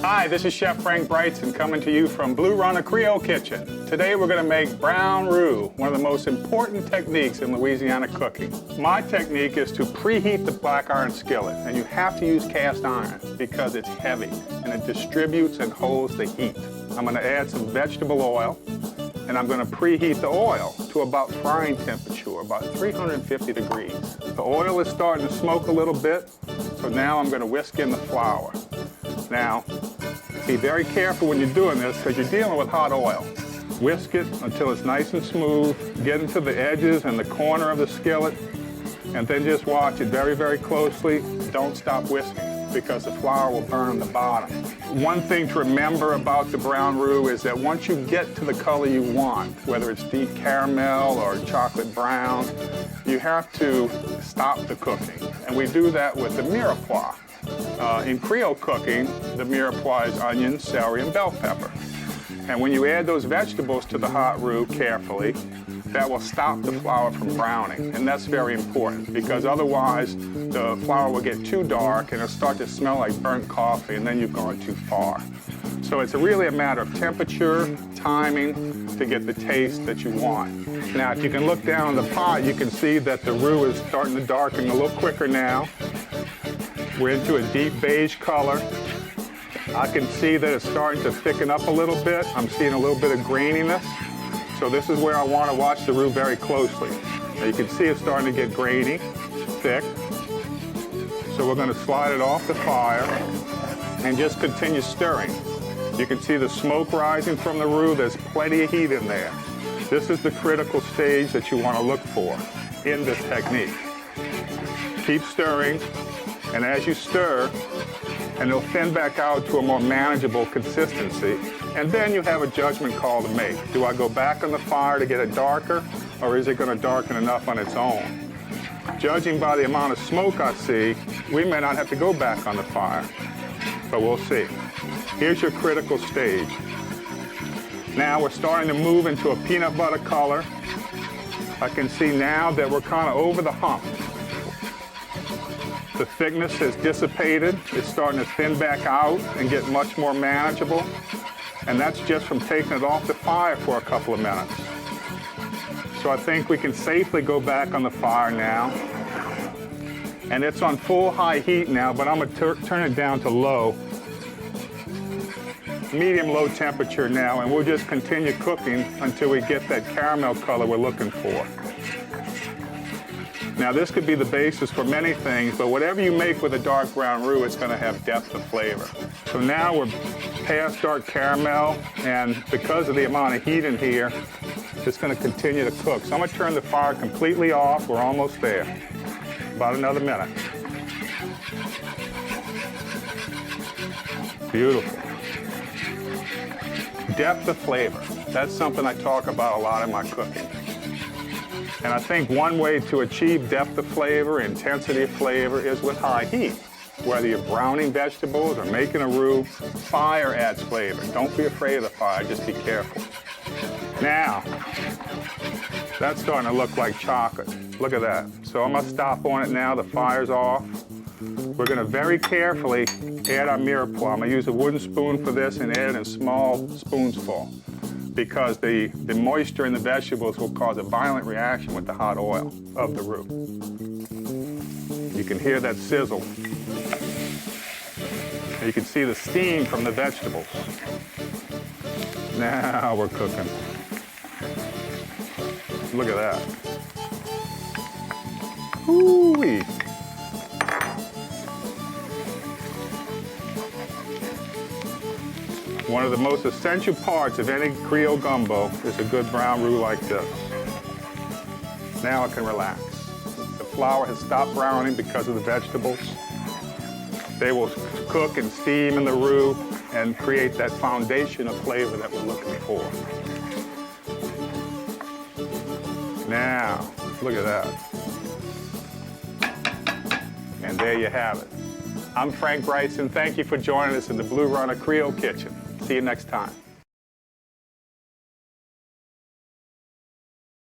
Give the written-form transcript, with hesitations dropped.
Hi, this is Chef Frank Brigsten coming to you from Blue Runner Creole Kitchen. Today we're going to make brown roux, one of the most important techniques in Louisiana cooking. My technique is to preheat the black iron skillet, and you have to use cast iron because it's heavy and it distributes and holds the heat. I'm going to add some vegetable oil, and I'm going to preheat the oil to about frying temperature, about 350 degrees. The oil is starting to smoke a little bit, so now I'm going to whisk in the flour. Now, be very careful when you're doing this because you're dealing with hot oil. Whisk it until it's nice and smooth. Get into the edges and the corner of the skillet, and then just watch it very, very closely. Don't stop whisking because the flour will burn the bottom. One thing to remember about the brown roux is that once you get to the color you want, whether it's deep caramel or chocolate brown, you have to stop the cooking. And we do that with the mirepoix. In Creole cooking, the mirepoix is onion, celery, and bell pepper. And when you add those vegetables to the hot roux carefully, that will stop the flour from browning. And that's very important because otherwise the flour will get too dark and it'll start to smell like burnt coffee, and then you've gone too far. So it's really a matter of temperature, timing to get the taste that you want. Now, if you can look down the pot, you can see that the roux is starting to darken a little quicker now. We're into a deep beige color. I can see that it's starting to thicken up a little bit. I'm seeing a little bit of graininess. So this is where I want to watch the roux very closely. Now you can see it's starting to get grainy, thick. So we're going to slide it off the fire and just continue stirring. You can see the smoke rising from the roux. There's plenty of heat in there. This is the critical stage that you want to look for in this technique. Keep stirring. And as you stir, and it'll thin back out to a more manageable consistency, and then you have a judgment call to make. Do I go back on the fire to get it darker, or is it going to darken enough on its own? Judging by the amount of smoke I see, we may not have to go back on the fire, but we'll see. Here's your critical stage. Now we're starting to move into a peanut butter color. I can see now that we're kind of over the hump. The thickness has dissipated. It's starting to thin back out and get much more manageable. And that's just from taking it off the fire for a couple of minutes. So I think we can safely go back on the fire now. And it's on full high heat now, but I'm going to turn it down to low. Medium-low temperature now, and we'll just continue cooking until we get that caramel color we're looking for. Now this could be the basis for many things, but whatever you make with a dark brown roux, it's going to have depth of flavor. So now we're past dark caramel, and because of the amount of heat in here, it's going to continue to cook. So I'm going to turn the fire completely off. We're almost there. About another minute. Beautiful. Depth of flavor. That's something I talk about a lot in my cooking. And I think one way to achieve depth of flavor, intensity of flavor, is with high heat. Whether you're browning vegetables or making a roux, fire adds flavor. Don't be afraid of the fire, just be careful. Now, that's starting to look like chocolate. Look at that. So I'm going to stop on it now. The fire's off. We're going to very carefully add our mirepoix. I'm going to use a wooden spoon for this and add it in small spoonsful, because the moisture in the vegetables will cause a violent reaction with the hot oil of the roux. You can hear that sizzle. And you can see the steam from the vegetables. Now we're cooking. Look at that. Ooh-wee. One of the most essential parts of any Creole gumbo is a good brown roux like this. Now I can relax. The flour has stopped browning because of the vegetables. They will cook and steam in the roux and create that foundation of flavor that we're looking for. Now, look at that. And there you have it. I'm Frank Brigsten. Thank you for joining us in the Blue Runner Creole Kitchen. See you next time.